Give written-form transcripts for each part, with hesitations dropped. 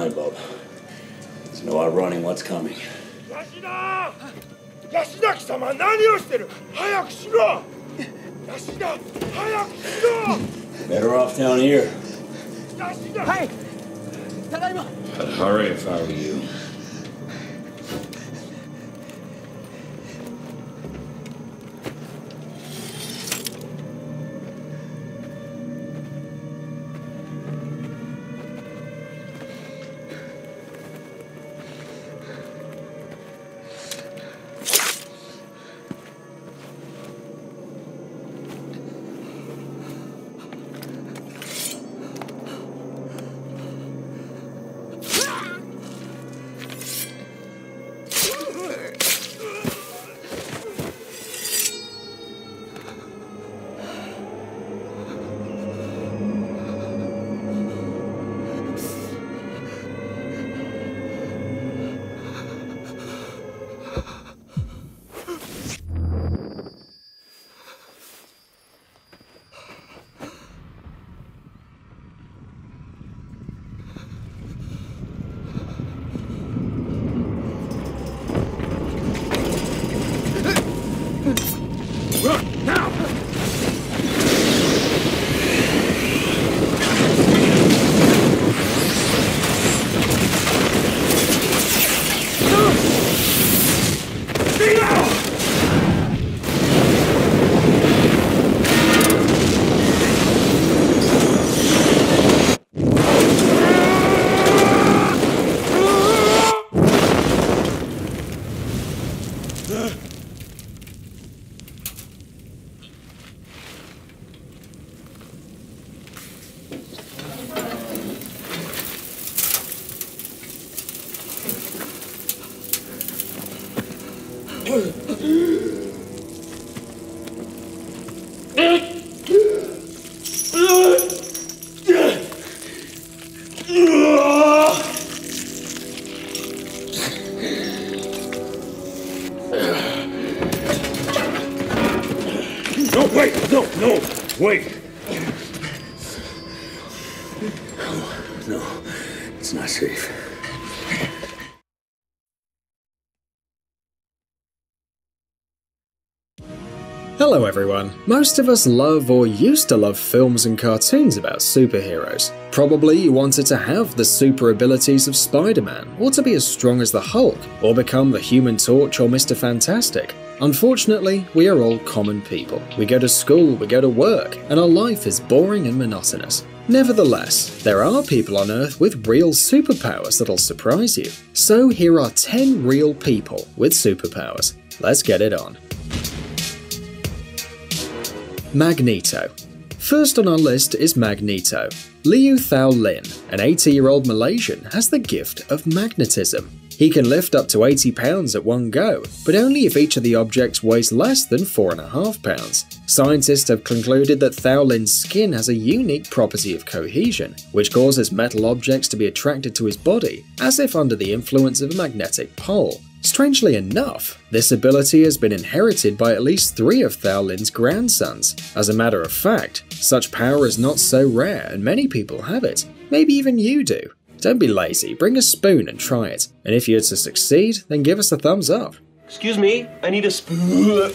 mind, bub. There's no outrunning what's coming. Yashida! Yashida-sama, what are you doing? Hurry! Yashida! Hurry! Better off down here. Yashida! Hey! Tadaima! I'd hurry if I were you. No, wait. No, it's not safe. Hello everyone. Most of us love or used to love films and cartoons about superheroes. Probably you wanted to have the super abilities of Spider-Man, or to be as strong as the Hulk, or become the Human Torch or Mr. Fantastic. Unfortunately, we are all common people. We go to school, we go to work, and our life is boring and monotonous. Nevertheless, there are people on Earth with real superpowers that'll surprise you. So here are 10 real people with superpowers. Let's get it on. Magneto. First on our list is Magneto. Liu Thao Lin, an 80-year-old Malaysian, has the gift of magnetism. He can lift up to 80 pounds at one go, but only if each of the objects weighs less than 4.5 pounds. Scientists have concluded that Thao Lin's skin has a unique property of cohesion, which causes metal objects to be attracted to his body, as if under the influence of a magnetic pole. Strangely enough, this ability has been inherited by at least 3 of Thao Lin's grandsons. As a matter of fact, such power is not so rare and many people have it. Maybe even you do. Don't be lazy, bring a spoon and try it. And if you're to succeed, then give us a thumbs up. Excuse me, I need a spoon.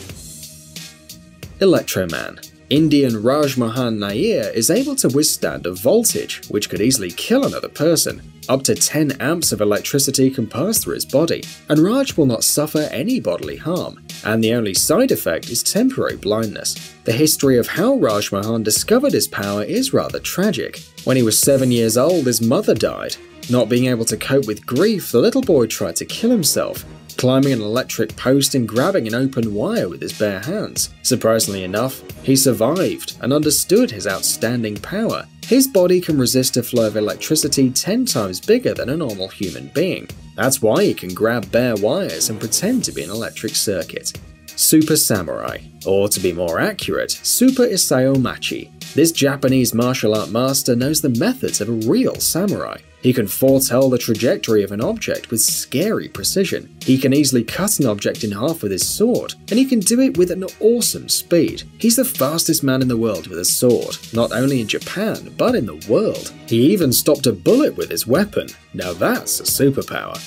Electroman. Indian Raj Mohan Nair is able to withstand a voltage which could easily kill another person. Up to 10 amps of electricity can pass through his body, and Raj will not suffer any bodily harm, and the only side effect is temporary blindness. The history of how Raj Mohan discovered his power is rather tragic. When he was 7 years old, his mother died. Not being able to cope with grief, the little boy tried to kill himself, climbing an electric post and grabbing an open wire with his bare hands. Surprisingly enough, he survived and understood his outstanding power. His body can resist a flow of electricity 10 times bigger than a normal human being. That's why he can grab bare wires and pretend to be an electric circuit. Super Samurai, or to be more accurate, Super Isao Machi. This Japanese martial art master knows the methods of a real samurai. He can foretell the trajectory of an object with scary precision. He can easily cut an object in half with his sword, and he can do it with an awesome speed. He's the fastest man in the world with a sword, not only in Japan, but in the world. He even stopped a bullet with his weapon. Now that's a superpower.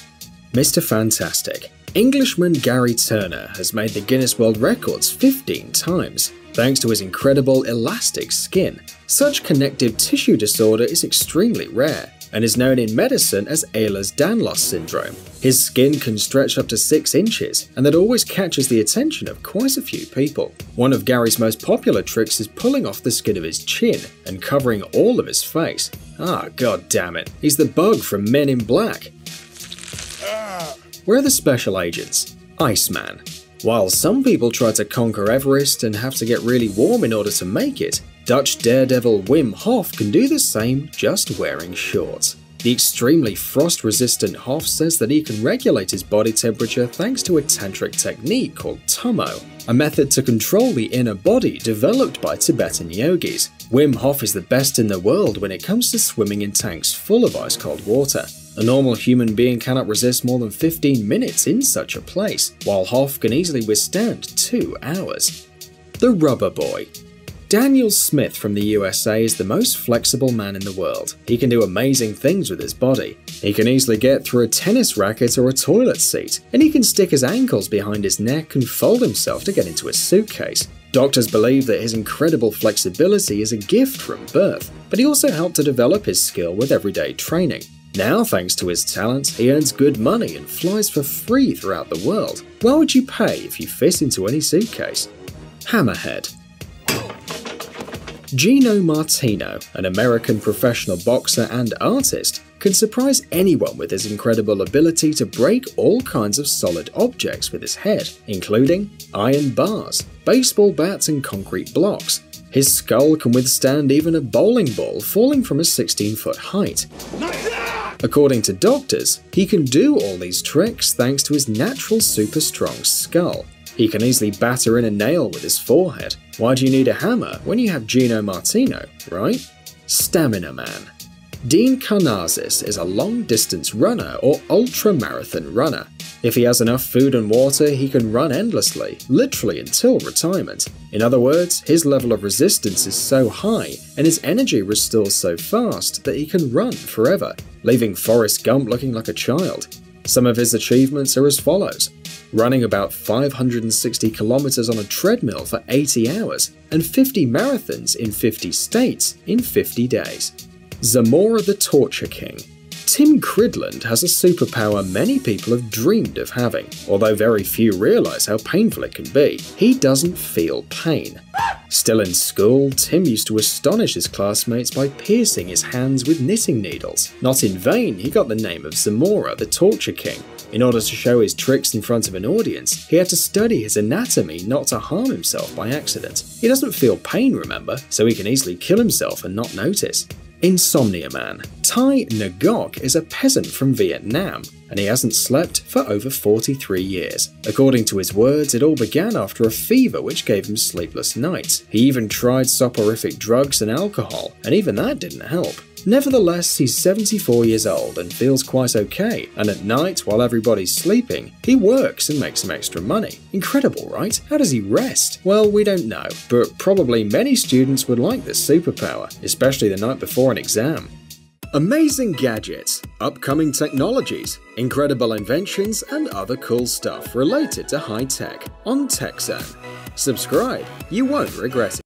Mr. Fantastic. Englishman Gary Turner has made the Guinness World Records 15 times, thanks to his incredible elastic skin. Such connective tissue disorder is extremely rare, and is known in medicine as Ehlers-Danlos syndrome. His skin can stretch up to 6 inches, and that always catches the attention of quite a few people. One of Gary's most popular tricks is pulling off the skin of his chin and covering all of his face. God damn it, he's the bug from Men in Black. Where are the special agents? Iceman. While some people try to conquer Everest and have to get really warm in order to make it, Dutch daredevil Wim Hof can do the same just wearing shorts. The extremely frost-resistant Hof says that he can regulate his body temperature thanks to a tantric technique called Tummo, a method to control the inner body developed by Tibetan yogis. Wim Hof is the best in the world when it comes to swimming in tanks full of ice-cold water. A normal human being cannot resist more than 15 minutes in such a place, while Hof can easily withstand 2 hours. The Rubber Boy. Daniel Smith from the USA is the most flexible man in the world. He can do amazing things with his body. He can easily get through a tennis racket or a toilet seat, and he can stick his ankles behind his neck and fold himself to get into a suitcase. Doctors believe that his incredible flexibility is a gift from birth, but he also helped to develop his skill with everyday training. Now, thanks to his talent, he earns good money and flies for free throughout the world. Why would you pay if you fit into any suitcase? Hammerhead. Gino Martino, an American professional boxer and artist, can surprise anyone with his incredible ability to break all kinds of solid objects with his head, including iron bars, baseball bats and concrete blocks. His skull can withstand even a bowling ball falling from a 16-foot height. According to doctors, he can do all these tricks thanks to his natural super strong skull. He can easily batter in a nail with his forehead. Why do you need a hammer when you have Gino Martino, right? Stamina Man. Dean Karnazes is a long-distance runner or ultra-marathon runner. If he has enough food and water, he can run endlessly, literally until retirement. In other words, his level of resistance is so high and his energy restores so fast that he can run forever, leaving Forrest Gump looking like a child. Some of his achievements are as follows: running about 560 kilometers on a treadmill for 80 hours, and 50 marathons in 50 states in 50 days. Zamora the Torture King. Tim Cridland has a superpower many people have dreamed of having, although very few realize how painful it can be. He doesn't feel pain. Still in school, Tim used to astonish his classmates by piercing his hands with knitting needles. Not in vain, he got the name of Zamora the Torture King. In order to show his tricks in front of an audience, he had to study his anatomy not to harm himself by accident. He doesn't feel pain, remember, so he can easily kill himself and not notice. Insomnia Man. Tai Ngok is a peasant from Vietnam, and he hasn't slept for over 43 years. According to his words, it all began after a fever which gave him sleepless nights. He even tried soporific drugs and alcohol, and even that didn't help. Nevertheless, he's 74 years old and feels quite okay, and at night, while everybody's sleeping, he works and makes some extra money. Incredible, right? How does he rest? Well, we don't know, but probably many students would like this superpower, especially the night before an exam. Amazing gadgets, upcoming technologies, incredible inventions, and other cool stuff related to high tech on TechZone. Subscribe, you won't regret it.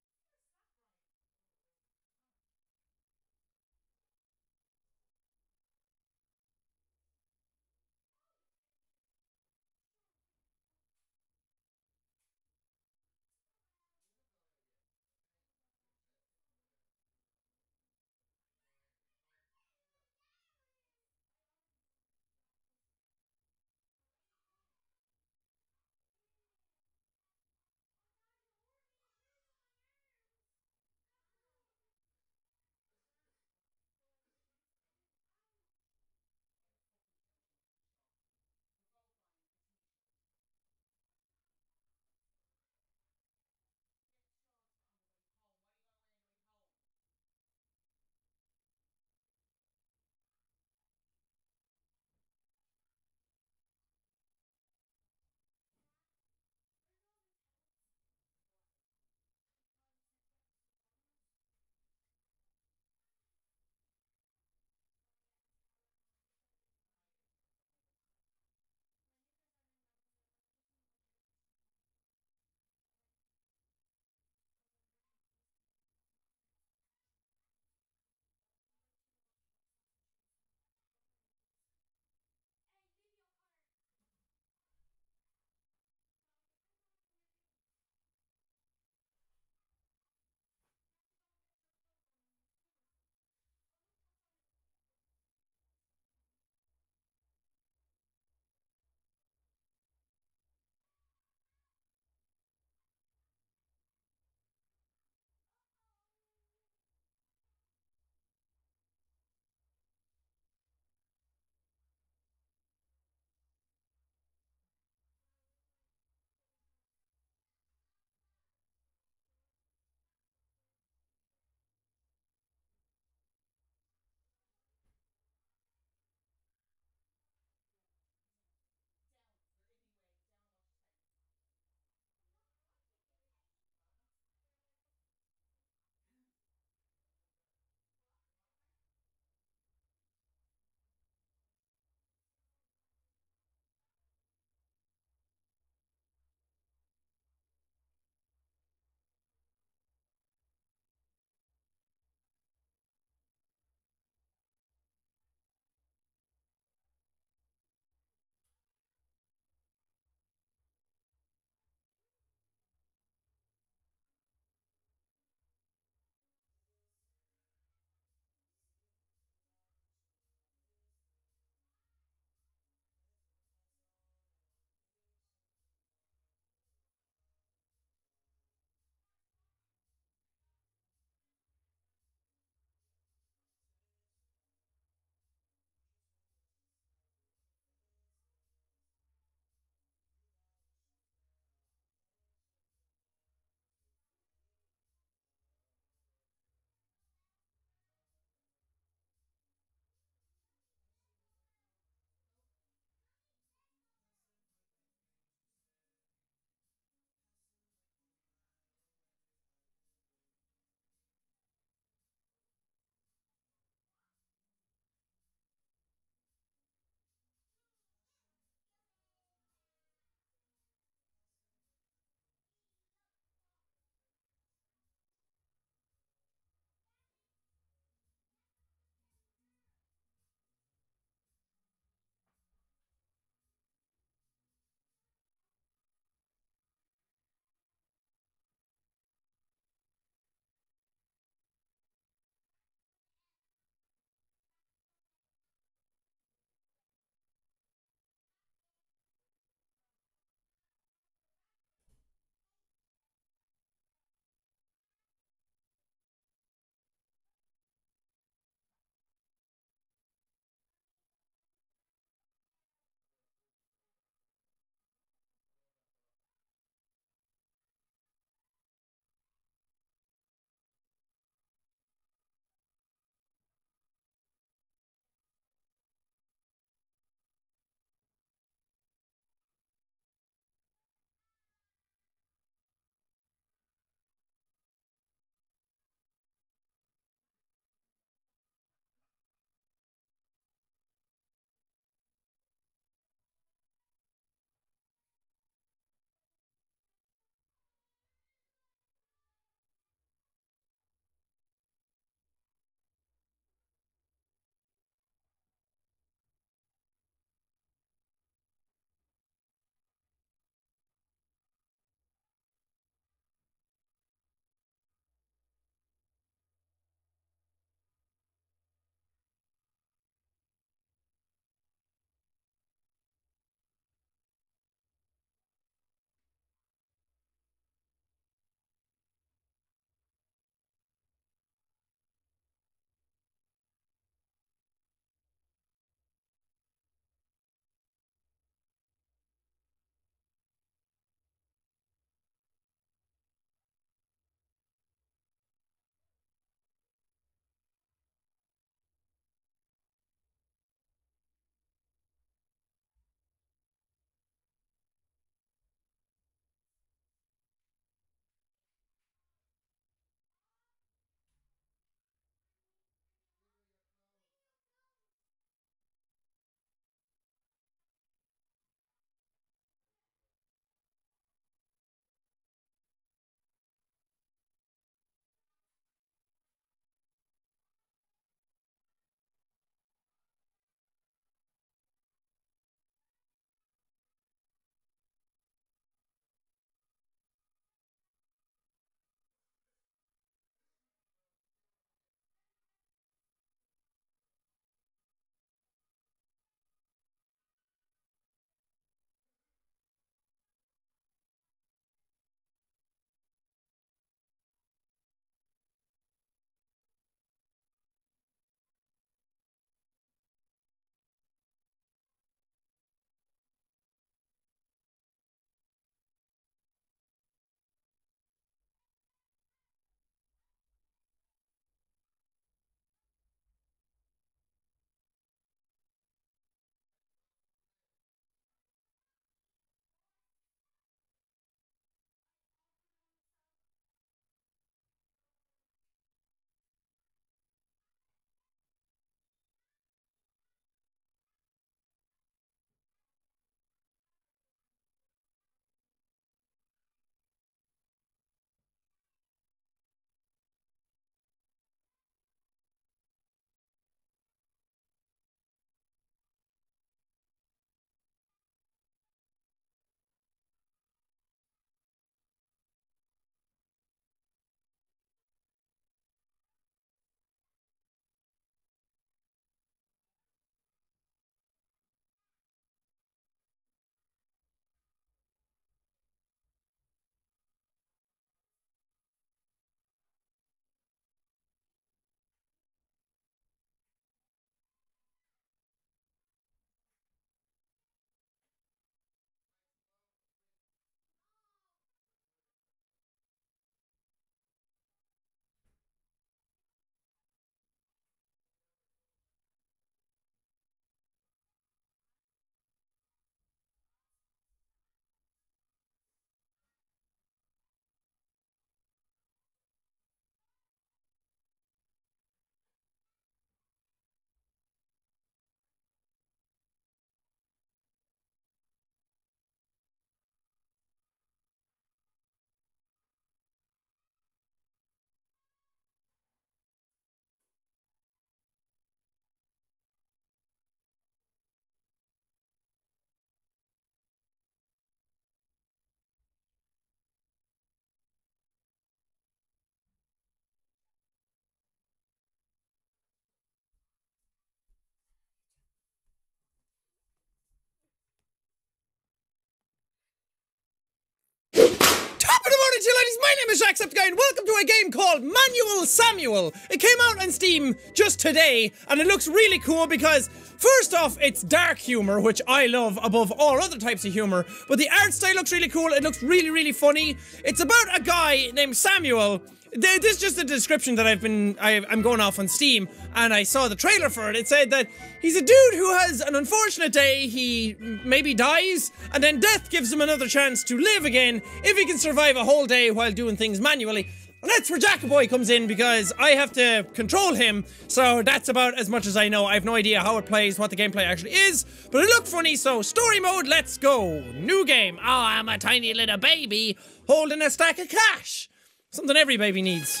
Good morning to you, ladies. My name is Jacksepticeye, and welcome to a game called Manual Samuel. It came out on Steam just today, and it looks really cool because, first off, it's dark humor, which I love above all other types of humor, but the art style looks really cool. It looks really, really funny. It's about a guy named Samuel. This is just a description that I'm going off on Steam, and I saw the trailer for it. It said that he's a dude who has an unfortunate day, he maybe dies, and then death gives him another chance to live again if he can survive a whole day while doing things manually. And that's where Jackaboy comes in, because I have to control him, so that's about as much as I know. I have no idea how it plays, what the gameplay actually is, but it looked funny, so story mode, let's go. New game. Oh, I'm a tiny little baby holding a stack of cash. Something every baby needs.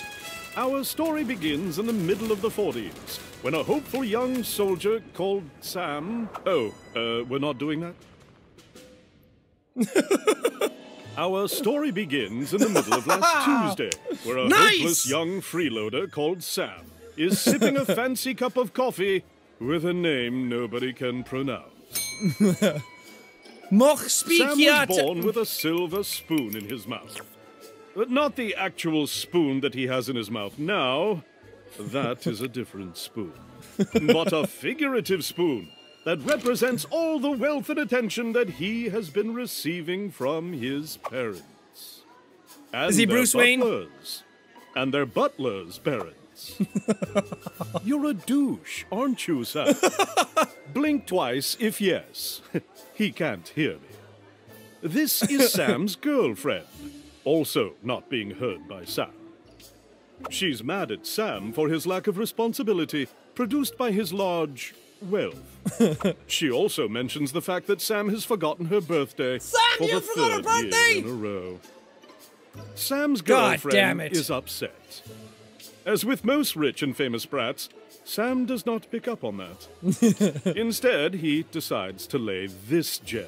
Our story begins in the middle of the 40s, when a hopeful young soldier called Sam... we're not doing that? Our story begins in the middle of last Tuesday, where a hopeless young freeloader called Sam is sipping a fancy cup of coffee with a name nobody can pronounce. Sam was born with a silver spoon in his mouth. But not the actual spoon that he has in his mouth now. That is a different spoon. But a figurative spoon that represents all the wealth and attention that he has been receiving from his parents. And is he Bruce Wayne? And their butlers' parents. You're a douche, aren't you, Sam? Blink twice if yes. He can't hear me. This is Sam's girlfriend. Also not being heard by Sam. She's mad at Sam for his lack of responsibility, produced by his large wealth. She also mentions the fact that Sam has forgotten her birthday for the third year in a row. Sam's girlfriend is upset. As with most rich and famous brats, Sam does not pick up on that. Instead, he decides to lay this gem.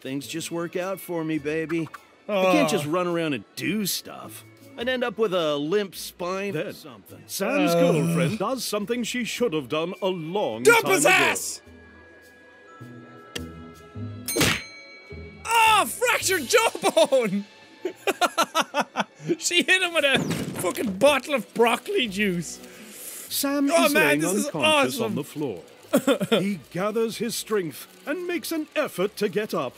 Things just work out for me, baby. I can't just run around and do stuff. I'd end up with a limp spine or something. Sam's girlfriend does something she should have done a long time ago. Dump his ass! Oh, fractured jawbone! She hit him with a fucking bottle of broccoli juice. Sam is laying unconscious on the floor. He gathers his strength and makes an effort to get up.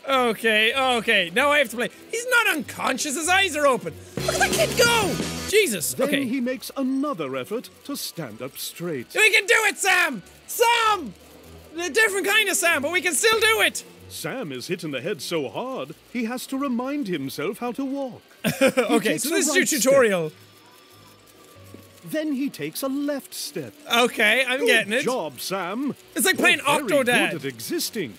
Okay, now I have to play. He's not unconscious, his eyes are open. Look at that kid go! Jesus, Then he makes another effort to stand up straight. We can do it, Sam! Sam! A different kind of Sam, but we can still do it! Sam is hit in the head so hard, he has to remind himself how to walk. Okay, so this is your tutorial. Step. Then he takes a left step. Okay, I'm getting it. Good job, Sam. It's like playing Octodad. Very good at existing.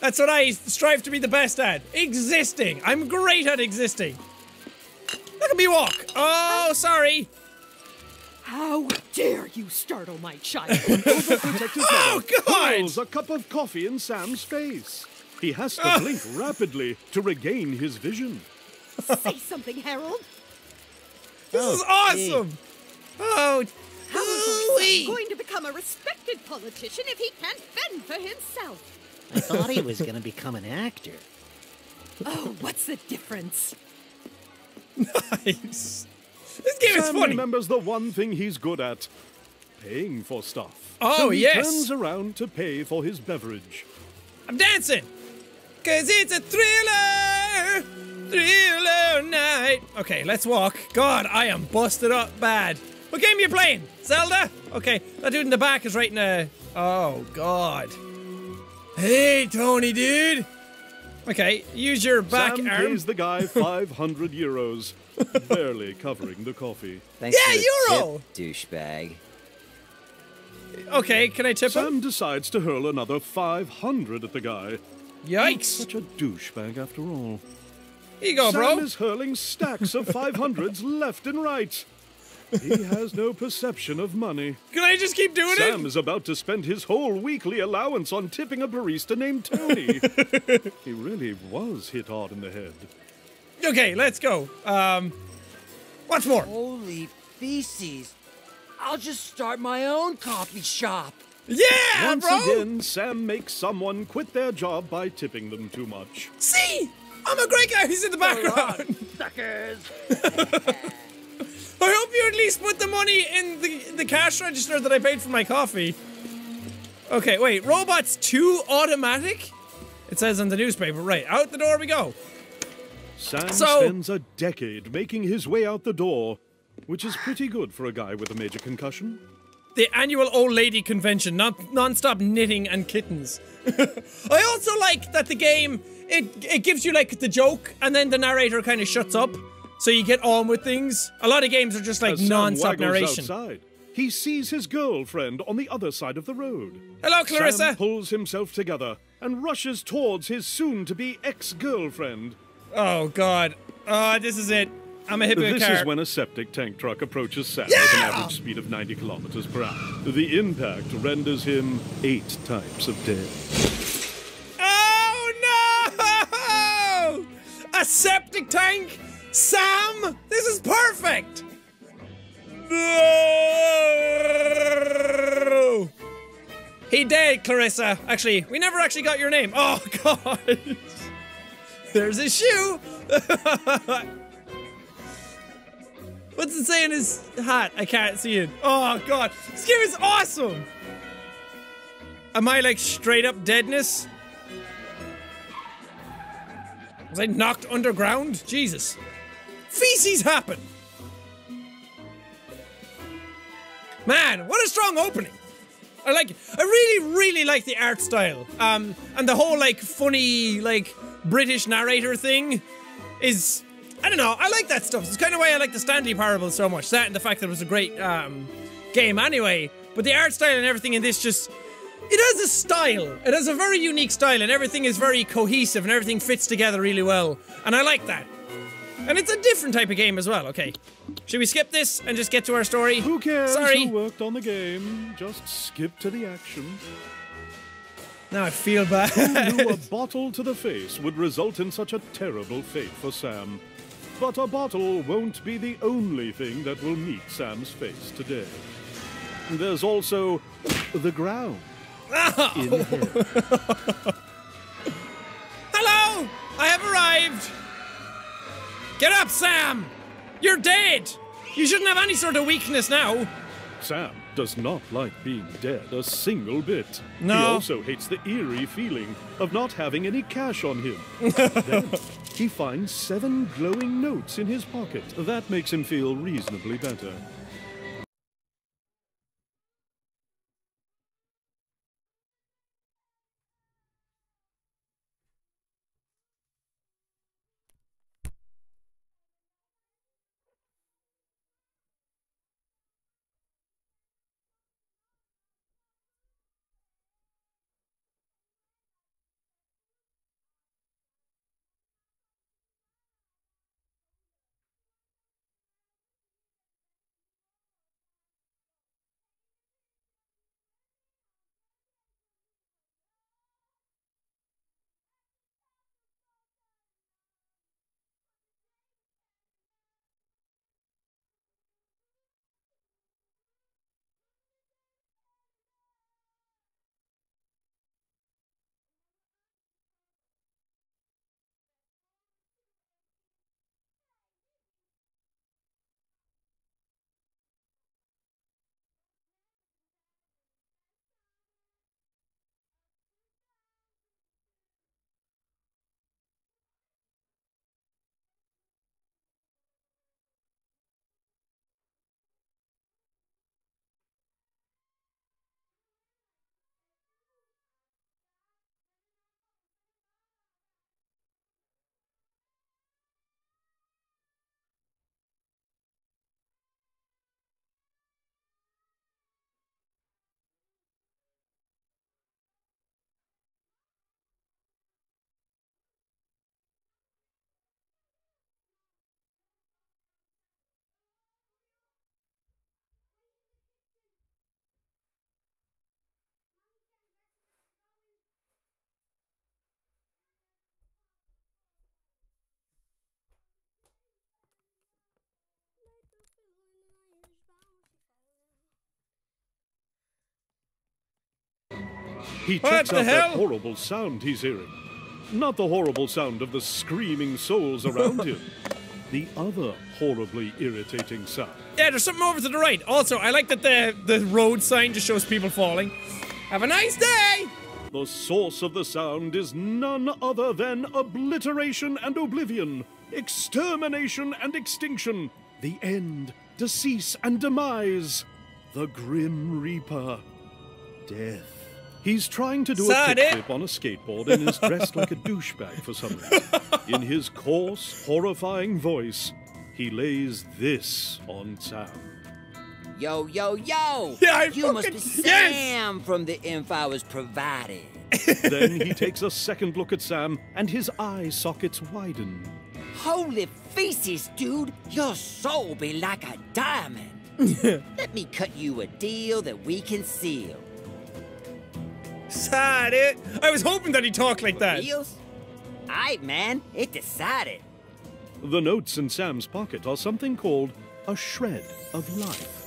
That's what I strive to be the best at. Existing. I'm great at existing. Look at me walk. Oh, sorry. How dare you startle my child? Oh, God! Hurls a cup of coffee in Sam's face. He has to blink rapidly to regain his vision. Say something, Harold. This is awesome. Oh, How is my son going to become a respected politician if he can't fend for himself? I thought he was going to become an actor. Oh, what's the difference? Nice. This game is Sam funny. remembers the one thing he's good at. Paying for stuff. Oh, so he yes. turns around to pay for his beverage. I'm dancing. Cause it's a thriller night. Okay, let's walk. God, I am busted up bad. What game are you playing? Zelda? Okay, that dude in the back is writing a... Oh, God. Hey, Tony, dude. Okay, use your back Sam arm. pays the guy 500 euros, barely covering the coffee. Thanks Yeah, for the euro! tip, douchebag. Okay, can I tip him? Sam decides to hurl another 500 at the guy. Yikes. Such a douchebag after all. Here you go, bro. Sam is hurling stacks of 500s left and right. He has no perception of money. Can I just keep doing Sam it? is about to spend his whole weekly allowance on tipping a barista named Tony. He really was hit hard in the head. Okay, let's go. What's more? Holy feces. I'll just start my own coffee shop. Yeah, Once bro! again, Sam makes someone quit their job by tipping them too much. See? I'm a great guy who's in the background. Suckers! I hope you at least put the money in the cash register that I paid for my coffee. Okay, wait. Robots 2 automatic? It says on the newspaper. Right, out the door we go. Sam spends a decade making his way out the door, which is pretty good for a guy with a major concussion. The annual old lady convention, non-stop knitting and kittens. I also like that the game, it gives you like the joke and then the narrator kind of shuts up, so you get on with things. A lot of games are just like non-stop narration. Outside, he sees his girlfriend on the other side of the road. Hello, Clarissa. Sam pulls himself together and rushes towards his soon-to-be ex-girlfriend. Oh, God. This is it. I'm a hippie This is when a septic tank truck approaches Sam at an average speed of 90 kilometers per hour. The impact renders him 8 types of dead. Oh, no! A septic tank? Sam? This is perfect! No! He dead, Clarissa. Actually, we never actually got your name. Oh, God. There's his shoe. What's it say in his hat? I can't see it. Oh, God. This game is awesome. Am I, like, straight up deadness? Was I knocked underground? Jesus. Feces happen. Man, what a strong opening. I like it. I really, really like the art style. And the whole, like, funny, like, British narrator thing is... I don't know, I like that stuff. It's kind of why I like the Stanley Parable so much. That and the fact that it was a great game anyway. But the art style and everything in this just... It has a style. It has a very unique style and everything is very cohesive and everything fits together really well. And I like that. And it's a different type of game as well. Okay. Should we skip this and just get to our story? Who cares Sorry. who worked on the game? Just skip to the action. Now I feel bad. Who knew a bottle to the face would result in such a terrible fate for Sam? But a bottle won't be the only thing that will meet Sam's face today. There's also the ground. In here. Hello! I have arrived! Get up, Sam! You're dead! You shouldn't have any sort of weakness now. Sam does not like being dead a single bit. No. He also hates the eerie feeling of not having any cash on him. Then he finds 7 glowing notes in his pocket. That makes him feel reasonably better. He checks out that horrible sound he's hearing. Not the horrible sound of the screaming souls around him. The other horribly irritating sound. Yeah, there's something over to the right. Also, I like that the road sign just shows people falling. Have a nice day! The source of the sound is none other than obliteration and oblivion, extermination and extinction, the end, decease and demise, the Grim Reaper, death. He's trying to do a kickflip on a skateboard and is dressed like a douchebag for some reason. In his coarse, horrifying voice, he lays this on Sam. Yo, yo, yo! Yeah, you must be Sam from the info I was provided. Then he takes a second look at Sam, and his eye sockets widen. Holy feces, dude! Your soul be like a diamond. Let me cut you a deal that we can seal. Sad it. I was hoping that he talked like that. Deals? Aight, man. It decided. The notes in Sam's pocket are something called a shred of life.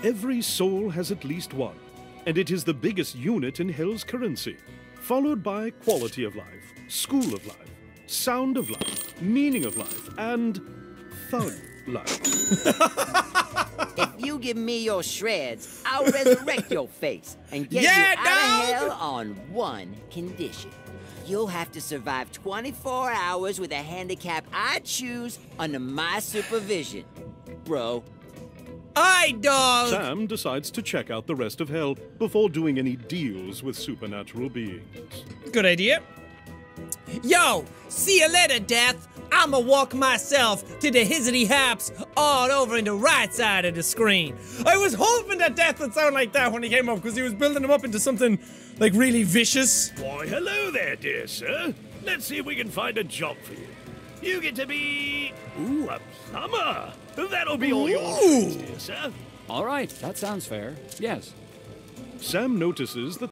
Every soul has at least one, and it is the biggest unit in Hell's currency, followed by quality of life, school of life, sound of life, meaning of life, and thug life. If you give me your shreds, I'll resurrect your face and get you out of hell on one condition. You'll have to survive 24 hours with a handicap I choose under my supervision, bro. Aye, dog! Sam decides to check out the rest of Hell before doing any deals with supernatural beings. Good idea. Yo, see you later, Death. I'ma walk myself to the hizzity haps all over in the right side of the screen. I was hoping that Death would sound like that when he came up, because he was building him up into something, like, really vicious. Why, hello there, dear sir. Let's see if we can find a job for you. You get to be... ooh, a plumber. That'll be all yours, dear sir. All right, that sounds fair. Yes. Sam notices that